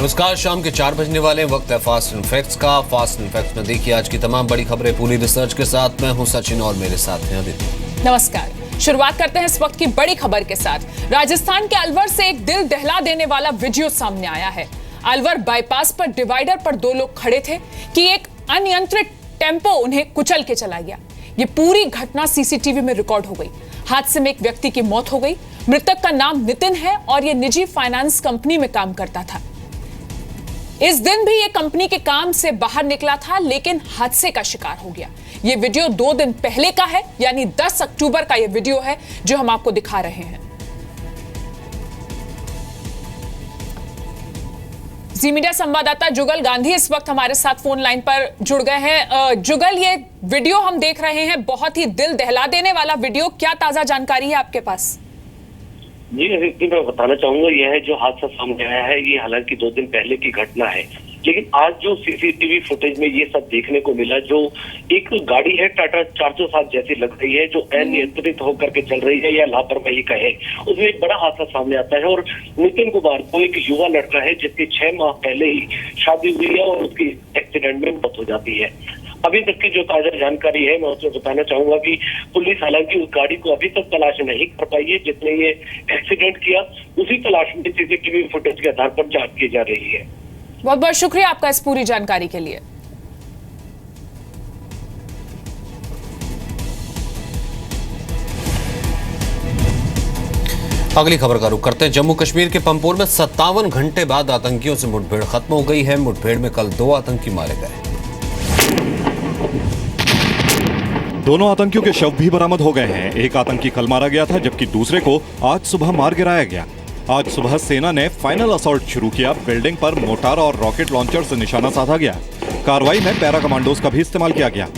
नमस्कार, शाम के 4 बजने वाले वक्त है फास्ट एंड फैक्ट्स का। फास्ट एंड फैक्ट्स में देखिए आज की तमाम बड़ी खबरें पूरी रिसर्च के साथ। मैं हूं सचिन और मेरे साथ हैं अदिति। नमस्कार, शुरुआत करते हैं इस वक्त की बड़ी खबर के साथ। राजस्थान के अलवर से एक दिल दहला देने वाला वीडियो सामने आया है। अलवर बाईपास पर डिवाइडर पर दो लोग खड़े थे कि एक अनियंत्रित टेम्पो उन्हें कुचल के चला गया। ये पूरी घटना सीसीटीवी में रिकॉर्ड हो गई। हादसे में एक व्यक्ति की मौत हो गई। मृतक का नाम नितिन है और ये निजी फाइनेंस कंपनी में काम करता था। इस दिन भी ये कंपनी के काम से बाहर निकला था, लेकिन हादसे का शिकार हो गया। ये वीडियो 2 दिन पहले का है, यानी 10 अक्टूबर का ये वीडियो है जो हम आपको दिखा रहे हैं। जी मीडिया संवाददाता जुगल गांधी इस वक्त हमारे साथ फोन लाइन पर जुड़ गए हैं। जुगल, ये वीडियो हम देख रहे हैं, बहुत ही दिल दहला देने वाला वीडियो। क्या ताजा जानकारी है आपके पास? जी मैं बताना चाहूंगा, यह जो हादसा सामने आया है ये हालांकि 2 दिन पहले की घटना है, लेकिन आज जो सीसीटीवी फुटेज में ये सब देखने को मिला, जो एक गाड़ी है टाटा 407 जैसी लग रही है, जो अनियंत्रित होकर के चल रही है या लापरवाही का है, उसमें एक बड़ा हादसा सामने आता है। और नितिन कुमार को एक युवा लड़का है जिसकी 6 माह पहले ही शादी हुई है और उसकी एक्सीडेंट में मौत हो जाती है। अभी तक की जो ताजा जानकारी है मैं उसमें बताना चाहूंगा कि पुलिस हालांकि उस गाड़ी को अभी तक तलाश नहीं कर पाई है जिसने ये एक्सीडेंट किया। उसी तलाश में सीसीटीवी फुटेज के आधार पर जांच की जा रही है। बहुत बहुत शुक्रिया आपका इस पूरी जानकारी के लिए। अगली खबर का रुख करते हैं। जम्मू कश्मीर के पंपोर में 57 घंटे बाद आतंकियों से मुठभेड़ खत्म हो गई है। मुठभेड़ में कल 2 आतंकी मारे गए। दोनों आतंकियों के शव भी बरामद हो गए हैं। एक आतंकी कल मारा गया था, जबकि दूसरे को आज सुबह मार गिराया गया। आज सुबह सेना ने फाइनल असॉल्ट शुरू किया। बिल्डिंग पर मोटार और रॉकेट लॉन्चर से निशाना साधा गया। कार्रवाई में पैरा कमांडोज का भी इस्तेमाल किया गया।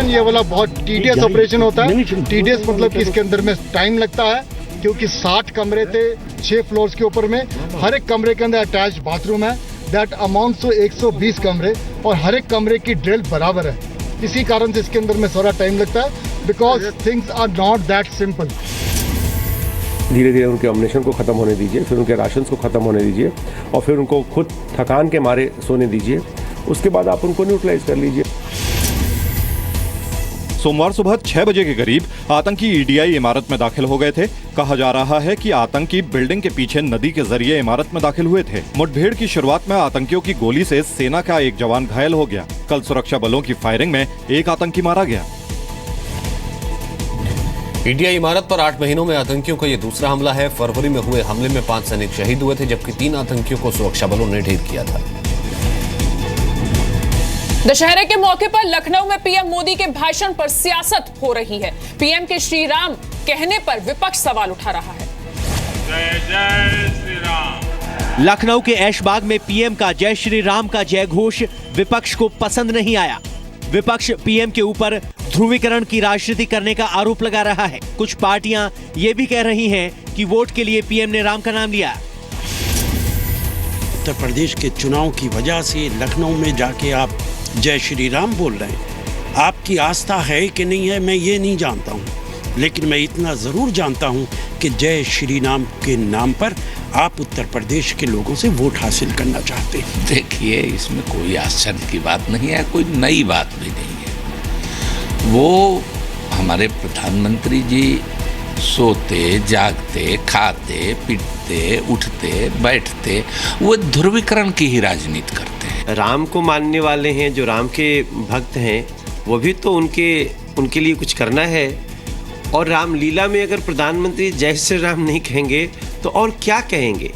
ये वाला बहुत टीडियस ऑपरेशन होता है। टीडियस मतलब कि इसके अंदर में टाइम लगता है, क्योंकि 60 कमरे थे 6 फ्लोर्स के ऊपर में। हर एक कमरे के अंदर अटैच बाथरूम है। दैट अमाउंट टू 120 कमरे और हर एक कमरे की ड्रिल बराबर है। इसी कारण से इसके अंदर में सारा टाइम लगता है, because things are not that simple. धीरे धीरे उनके अम्नेशन को खत्म होने दीजिए, फिर उनके राशन को खत्म होने दीजिए और फिर उनको खुद थकान के मारे सोने दीजिए। उसके बाद आप उनको न्यूट्रलाइज कर लीजिए। सोमवार सुबह 6 बजे के करीब आतंकी ईडीआई इमारत में दाखिल हो गए थे। कहा जा रहा है कि आतंकी बिल्डिंग के पीछे नदी के जरिए इमारत में दाखिल हुए थे। मुठभेड़ की शुरुआत में आतंकियों की गोली से सेना का एक जवान घायल हो गया। कल सुरक्षा बलों की फायरिंग में एक आतंकी मारा गया। ईडीआई इमारत पर 8 महीनों में आतंकियों का यह दूसरा हमला है। फरवरी में हुए हमले में 5 सैनिक शहीद हुए थे, जबकि 3 आतंकियों को सुरक्षा बलों ने ढेर किया था। दशहरे के मौके पर लखनऊ में पीएम मोदी के भाषण पर सियासत हो रही है। पीएम के श्री राम कहने पर विपक्ष सवाल उठा रहा है। जय जय श्री राम। लखनऊ के ऐशबाग में पीएम का जय श्री राम का जय घोष विपक्ष को पसंद नहीं आया। विपक्ष पीएम के ऊपर ध्रुवीकरण की राजनीति करने का आरोप लगा रहा है। कुछ पार्टियां ये भी कह रही हैं कि वोट के लिए पीएम ने राम का नाम लिया। उत्तर प्रदेश के चुनाव की वजह से लखनऊ में जाके आप जय श्री राम बोल रहे हैं। आपकी आस्था है कि नहीं है मैं ये नहीं जानता हूँ, लेकिन मैं इतना ज़रूर जानता हूँ कि जय श्री राम के नाम पर आप उत्तर प्रदेश के लोगों से वोट हासिल करना चाहते हैं। देखिए, इसमें कोई आश्चर्य की बात नहीं है, कोई नई बात भी नहीं है। वो हमारे प्रधानमंत्री जी सोते जागते खाते पीटते उठते बैठते वो ध्रुवीकरण की ही राजनीति करते हैं। राम को मानने वाले हैं, जो राम के भक्त हैं, वो भी तो उनके लिए कुछ करना है। और रामलीला में अगर प्रधानमंत्री जय श्री राम नहीं कहेंगे तो और क्या कहेंगे?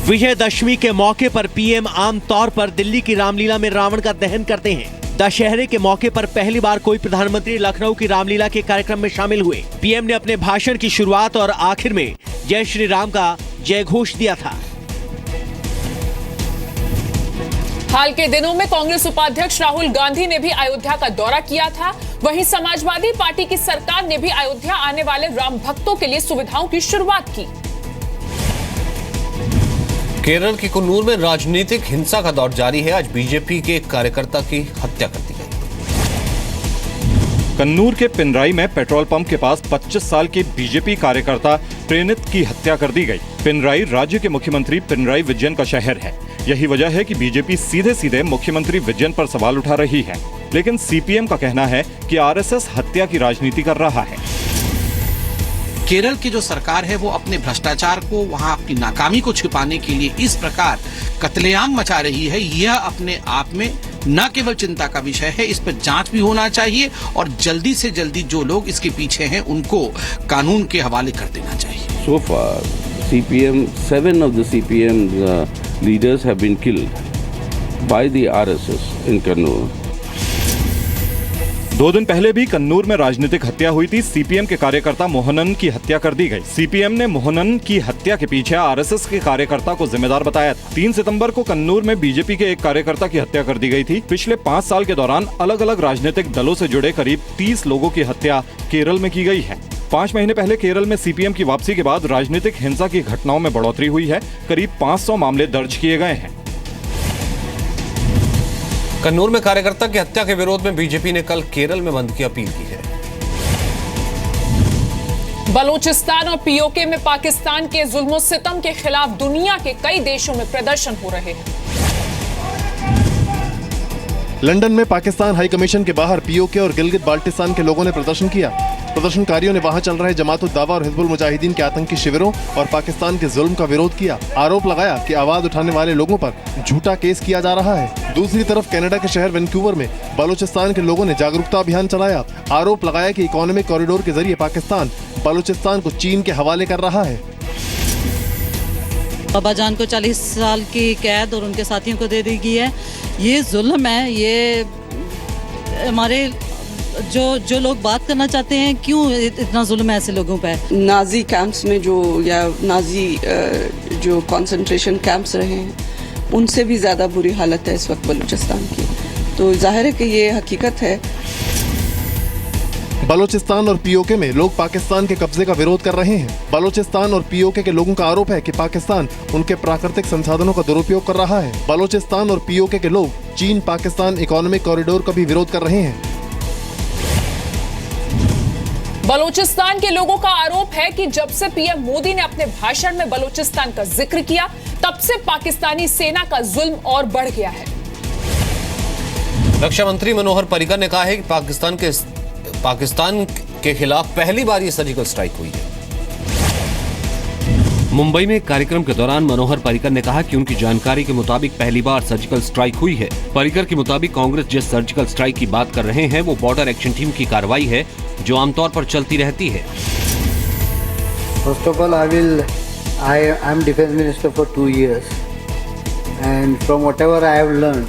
विजयदशमी के मौके पर पीएम आमतौर पर दिल्ली की रामलीला में रावण का दहन करते हैं। दशहरे के मौके पर पहली बार कोई प्रधानमंत्री लखनऊ की रामलीला के कार्यक्रम में शामिल हुए। पीएम ने अपने भाषण की शुरुआत और आखिर में जय श्री राम का जय घोष दिया था। हाल के दिनों में कांग्रेस उपाध्यक्ष राहुल गांधी ने भी अयोध्या का दौरा किया था। वहीं समाजवादी पार्टी की सरकार ने भी अयोध्या आने वाले राम भक्तों के लिए सुविधाओं की शुरुआत की। केरल के कुन्नूर में राजनीतिक हिंसा का दौर जारी है। आज बीजेपी के एक कार्यकर्ता की हत्या कर दी गई। कन्नूर के पिनराई में पेट्रोल पंप के पास 25 साल के बीजेपी कार्यकर्ता प्रेनित की हत्या कर दी गई। पिनराई राज्य के मुख्यमंत्री पिनराई विजयन का शहर है। यही वजह है कि बीजेपी सीधे सीधे मुख्यमंत्री विजयन पर सवाल उठा रही है, लेकिन सीपीएम का कहना है कि आरएसएस हत्या की राजनीति कर रहा है। केरल की जो सरकार है वो अपने भ्रष्टाचार को, वहां अपनी नाकामी को छिपाने के लिए इस प्रकार कत्लेआम मचा रही है। यह अपने आप में न केवल चिंता का विषय है, इस पर जांच भी होना चाहिए और जल्दी से जल्दी जो लोग इसके पीछे हैं उनको कानून के हवाले कर देना चाहिए। So far, seven of the CPM leaders have been killed by the RSS in Kannur. 2 दिन पहले भी कन्नूर में राजनीतिक हत्या हुई थी। सीपीएम के कार्यकर्ता मोहनन की हत्या कर दी गई। सीपीएम ने मोहनन की हत्या के पीछे आरएसएस के कार्यकर्ता को जिम्मेदार बताया था। 3 सितंबर को कन्नूर में बीजेपी के एक कार्यकर्ता की हत्या कर दी गई थी। पिछले 5 साल के दौरान अलग अलग राजनीतिक दलों से जुड़े करीब 30 लोगों की हत्या केरल में की गई है। 5 महीने पहले केरल में सीपीएम की वापसी के बाद राजनीतिक हिंसा की घटनाओं में बढ़ोतरी हुई है। करीब 500 मामले दर्ज किए गए हैं। कन्नूर में कार्यकर्ता की हत्या के विरोध में बीजेपी ने कल केरल में बंद की अपील की है। बलूचिस्तान और पीओके में पाकिस्तान के जुल्म सितम के खिलाफ दुनिया के कई देशों में प्रदर्शन हो रहे हैं। लंदन में पाकिस्तान हाई कमीशन के बाहर पीओके और गिलगित बाल्टिस्तान के लोगों ने प्रदर्शन किया। प्रदर्शनकारियों ने वहां चल रहे जमातुल दावा और हिजबुल मुजाहिदीन के आतंकी शिविरों और पाकिस्तान के जुल्म का विरोध किया। आरोप लगाया कि आवाज उठाने वाले लोगों पर झूठा केस किया जा रहा है। दूसरी तरफ कनाडा के शहर वैंकूवर में बलूचिस्तान के लोगों ने जागरूकता अभियान चलाया। आरोप लगाया कि इकोनॉमिक कॉरिडोर के जरिए पाकिस्तान बलूचिस्तान को चीन के हवाले कर रहा है। बाबा जान को 40 साल की कैद और उनके साथियों को दे दी गई है। ये जुल्म है। ये हमारे जो लोग बात करना चाहते हैं, क्यों इतना जुल्म है ऐसे लोगों पे? नाजी कैंप्स में नाजी जो कंसंट्रेशन कैंप्स रहे हैं, उनसे भी ज़्यादा बुरी हालत है इस वक्त बलूचिस्तान की। तो जाहिर है कि ये हकीकत है। बलूचिस्तान और पीओके में लोग पाकिस्तान के कब्जे का विरोध कर रहे हैं। बलूचिस्तान और पीओके के लोगों का आरोप है कि पाकिस्तान उनके प्राकृतिक संसाधनों का दुरुपयोग कर रहा है। बलूचिस्तान और पीओके के लोग चीन पाकिस्तान इकोनॉमिक कॉरिडोर का भी विरोध कर रहे हैं। बलूचिस्तान के लोगों का आरोप है कि जब से पीएम मोदी ने अपने भाषण में बलूचिस्तान का जिक्र किया, तब से पाकिस्तानी सेना का जुल्म और बढ़ गया है। रक्षा मंत्री मनोहर पर्रिकर ने कहा है कि पाकिस्तान के खिलाफ पहली बार ये सर्जिकल स्ट्राइक हुई है। मुंबई में एक कार्यक्रम के दौरान मनोहर पर्रिकर ने कहा कि उनकी जानकारी के मुताबिक पहली बार सर्जिकल स्ट्राइक हुई है। पर्रिकर के मुताबिक कांग्रेस जिस सर्जिकल स्ट्राइक की बात कर रहे हैं वो बॉर्डर एक्शन टीम की कार्रवाई है जो आमतौर पर चलती रहती है। First of all, I am defense minister for 2 years, and from whatever I have learned,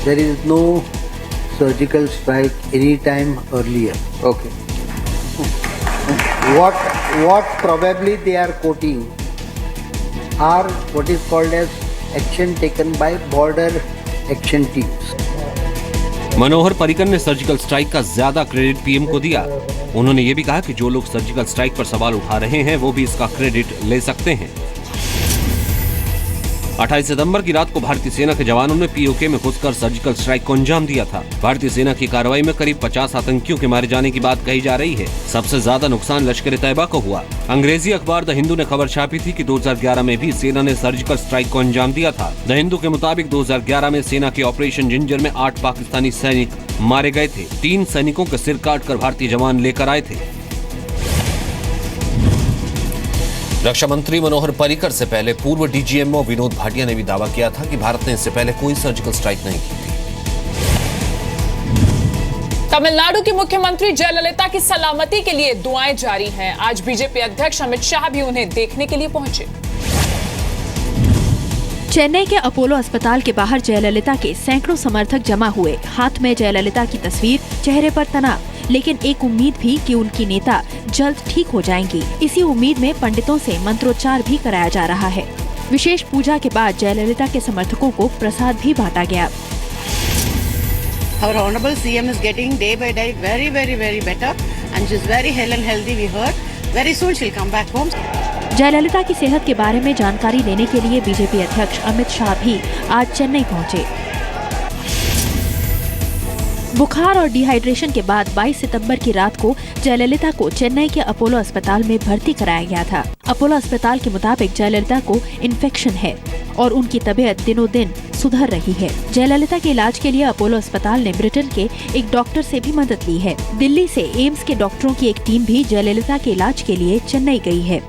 there is no surgical strike any time earlier. Okay. What probably they are quoting are what is called as action taken by border action teams. Manohar Parrikar ने surgical strike का ज्यादा credit PM को दिया। उन्होंने ये भी कहा कि जो लोग सर्जिकल स्ट्राइक पर सवाल उठा रहे हैं वो भी इसका क्रेडिट ले सकते हैं। 28 सितंबर की रात को भारतीय सेना के जवानों ने पीओके में घुसकर सर्जिकल स्ट्राइक को अंजाम दिया था। भारतीय सेना की कार्रवाई में करीब 50 आतंकियों के मारे जाने की बात कही जा रही है। सबसे ज्यादा नुकसान लश्कर तैयबा को हुआ। अंग्रेजी अखबार द हिंदू ने खबर छापी थी कि 2011 में भी सेना ने सर्जिकल स्ट्राइक को अंजाम दिया था। द हिंदू के मुताबिक 2011 में सेना के ऑपरेशन जिंजर में 8 पाकिस्तानी सैनिक मारे गए थे। 3 सैनिकों के सिर काटकर भारतीय जवान लेकर आए थे। रक्षा मंत्री मनोहर पर्रिकर से पहले पूर्व डीजीएमओ विनोद भाटिया ने भी दावा किया था कि भारत ने इससे पहले कोई सर्जिकल स्ट्राइक नहीं की थी। तमिलनाडु की मुख्यमंत्री जयललिता की सलामती के लिए दुआएं जारी हैं। आज बीजेपी अध्यक्ष अमित शाह भी उन्हें देखने के लिए पहुंचे। चेन्नई के अपोलो अस्पताल के बाहर जयललिता के सैकड़ों समर्थक जमा हुए। हाथ में जयललिता की तस्वीर, चेहरे पर तनाव, लेकिन एक उम्मीद भी कि उनकी नेता जल्द ठीक हो जाएंगी। इसी उम्मीद में पंडितों से मंत्रोच्चार भी कराया जा रहा है। विशेष पूजा के बाद जयललिता के समर्थकों को प्रसाद भी बांटा गया। Our honorable CM is getting day by day very, very, very better, and she's very hale and healthy. We heard very soon she'll come back home. Jayalalithaa की सेहत के बारे में जानकारी लेने के लिए बीजेपी अध्यक्ष अमित शाह भी आज चेन्नई पहुंचे। बुखार और डिहाइड्रेशन के बाद 22 सितंबर की रात को जयललिता को चेन्नई के अपोलो अस्पताल में भर्ती कराया गया था। अपोलो अस्पताल के मुताबिक जयललिता को इन्फेक्शन है और उनकी तबीयत दिनों दिन सुधर रही है। जयललिता के इलाज के लिए अपोलो अस्पताल ने ब्रिटेन के एक डॉक्टर से भी मदद ली है। दिल्ली से एम्स के डॉक्टरों की एक टीम भी जयललिता के इलाज के लिए चेन्नई गई है।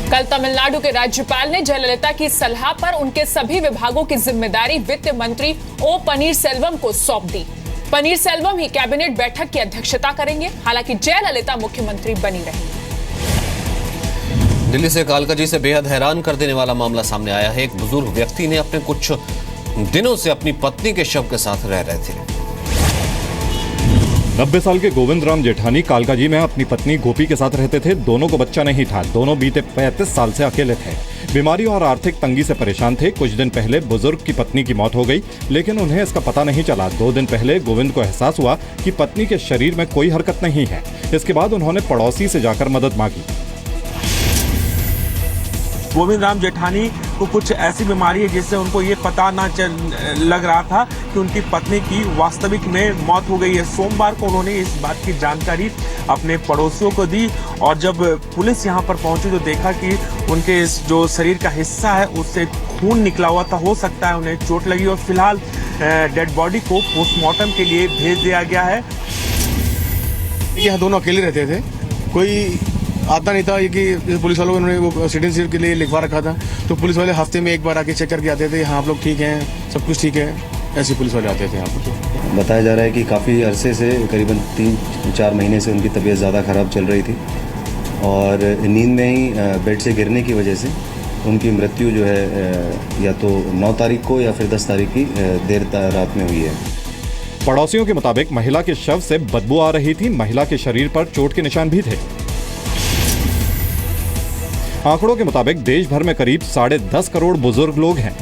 कल तमिलनाडु के राज्यपाल ने जयललिता की सलाह पर उनके सभी विभागों की जिम्मेदारी वित्त मंत्री ओ पनीरसेल्वम को सौंप दी। पनीरसेल्वम ही कैबिनेट बैठक की अध्यक्षता करेंगे। हालांकि जयललिता मुख्यमंत्री बनी रहेंगी। दिल्ली से कालकाजी से बेहद हैरान कर देने वाला मामला सामने आया है। एक बुजुर्ग व्यक्ति ने अपने कुछ दिनों से अपनी पत्नी के शव के साथ रह रहे थे। 90 साल के गोविंद राम जेठानी कालकाजी में अपनी पत्नी गोपी के साथ रहते थे। दोनों को बच्चा नहीं था। दोनों बीते 35 साल से अकेले थे। बीमारी और आर्थिक तंगी से परेशान थे। कुछ दिन पहले बुजुर्ग की पत्नी की मौत हो गई, लेकिन उन्हें इसका पता नहीं चला। 2 दिन पहले गोविंद को एहसास हुआ कि पत्नी के शरीर में कोई हरकत नहीं है। इसके बाद उन्होंने पड़ोसी से जाकर मदद मांगी। गोविंद राम जेठानी को कुछ ऐसी बीमारी है जिससे उनको ये पता ना लग रहा था कि उनकी पत्नी की वास्तविक में मौत हो गई है। सोमवार को उन्होंने इस बात की जानकारी अपने पड़ोसियों को दी और जब पुलिस यहाँ पर पहुंची तो देखा कि उनके इस जो शरीर का हिस्सा है उससे खून निकला हुआ था। हो सकता है उन्हें चोट लगी और फिलहाल डेड बॉडी को पोस्टमार्टम के लिए भेज दिया गया है। यहाँ दोनों अकेले रहते थे, कोई आता नहीं था कि पुलिस वालों ने वो सिटीजनशिप के लिए लिखवा रखा था, तो पुलिस वाले हफ्ते में एक बार आके चेक करके आते थे। हाँ आप लोग ठीक हैं, सब कुछ ठीक है, ऐसे पुलिस वाले आते थे यहाँ पर। बताया जा रहा है कि काफ़ी अरसे से करीबन 3-4 महीने से उनकी तबीयत ज़्यादा ख़राब चल रही थी और नींद में ही बेड से गिरने की वजह से उनकी मृत्यु जो है या तो 9 तारीख को या फिर 10 तारीख की देर रात में हुई है। पड़ोसियों के मुताबिक महिला के शव से बदबू आ रही थी। महिला के शरीर पर चोट के निशान भी थे। आंकड़ों के मुताबिक देश भर में करीब 10.5 करोड़ बुजुर्ग लोग हैं।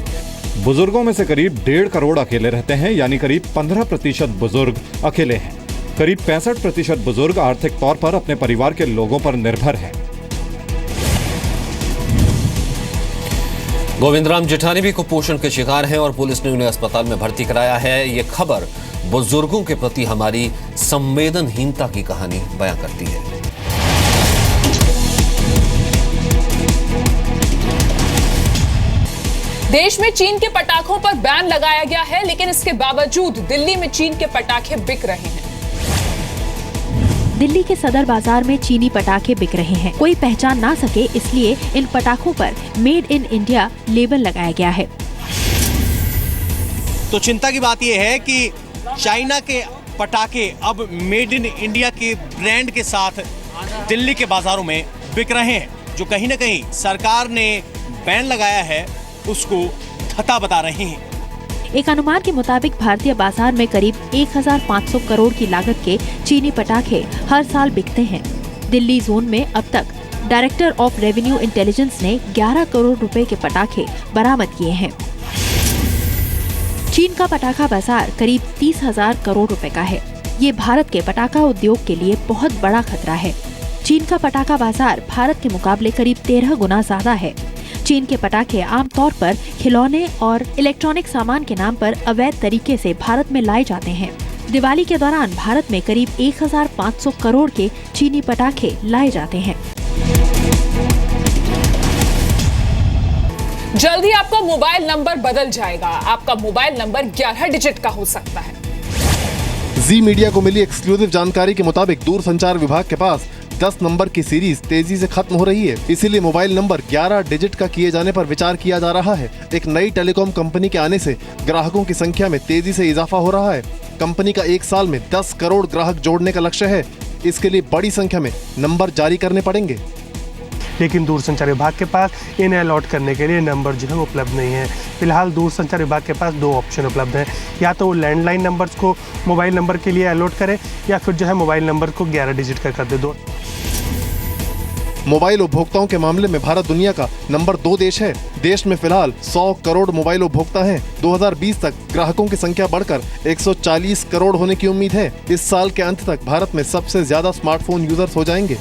बुजुर्गों में से करीब 1.5 करोड़ अकेले रहते हैं, यानी करीब 15% बुजुर्ग अकेले हैं। करीब 65% बुजुर्ग आर्थिक तौर पर अपने परिवार के लोगों पर निर्भर हैं। गोविंद राम जेठानी भी कुपोषण के शिकार हैं और पुलिस ने उन्हें अस्पताल में भर्ती कराया है। ये खबर बुजुर्गों के प्रति हमारी संवेदनहीनता की कहानी बयां करती है। देश में चीन के पटाखों पर बैन लगाया गया है, लेकिन इसके बावजूद दिल्ली में चीन के पटाखे बिक रहे हैं। दिल्ली के सदर बाजार में चीनी पटाखे बिक रहे हैं। कोई पहचान ना सके इसलिए इन पटाखों पर मेड इन इंडिया लेबल लगाया गया है। तो चिंता की बात यह है कि चाइना के पटाखे अब मेड इन इंडिया के ब्रांड के साथ दिल्ली के बाजारों में बिक रहे हैं, जो कहीं न कहीं सरकार ने बैन लगाया है उसको खता बता रहे हैं। एक अनुमान के मुताबिक भारतीय बाजार में करीब 1500 करोड़ की लागत के चीनी पटाखे हर साल बिकते हैं। दिल्ली जोन में अब तक डायरेक्टर ऑफ रेवेन्यू इंटेलिजेंस ने 11 करोड़ रुपए के पटाखे बरामद किए हैं। चीन का पटाखा बाजार करीब 30,000 करोड़ रुपए का है। ये भारत के पटाखा उद्योग के लिए बहुत बड़ा खतरा है। चीन का पटाखा बाजार भारत के मुकाबले करीब 13 गुना ज्यादा है। चीन के पटाखे आमतौर पर खिलौने और इलेक्ट्रॉनिक सामान के नाम पर अवैध तरीके से भारत में लाए जाते हैं। दिवाली के दौरान भारत में करीब 1500 करोड़ के चीनी पटाखे लाए जाते हैं। जल्दी आपका मोबाइल नंबर बदल जाएगा। आपका मोबाइल नंबर 11 डिजिट का हो सकता है। जी मीडिया को मिली एक्सक्लूसिव जानकारी के मुताबिक दूरसंचार विभाग के पास 10 नंबर की सीरीज तेजी से खत्म हो रही है। इसीलिए मोबाइल नंबर 11 डिजिट का किए जाने पर विचार किया जा रहा है। एक नई टेलीकॉम कंपनी के आने से ग्राहकों की संख्या में तेजी से इजाफा हो रहा है। कंपनी का 1 साल में 10 करोड़ ग्राहक जोड़ने का लक्ष्य है। इसके लिए बड़ी संख्या में नंबर जारी करने पड़ेंगे। लेकिन दूरसंचार विभाग के पास इन्हें अलॉट करने के लिए नंबर जो है उपलब्ध नहीं है। फिलहाल दूरसंचार विभाग के पास 2 ऑप्शन उपलब्ध हैं, या तो वो लैंडलाइन नंबर्स को मोबाइल नंबर के लिए अलॉट करे या फिर जो है मोबाइल नंबर को 11 डिजिट का कर दे। मोबाइल उपभोक्ताओं के मामले में भारत दुनिया का नंबर 2 देश है। देश में फिलहाल 100 करोड़ मोबाइल उपभोक्ता हैं। 2020 तक ग्राहकों की संख्या बढ़कर 140 करोड़ होने की उम्मीद है। इस साल के अंत तक भारत में सबसे ज्यादा स्मार्टफोन यूजर्स हो जाएंगे।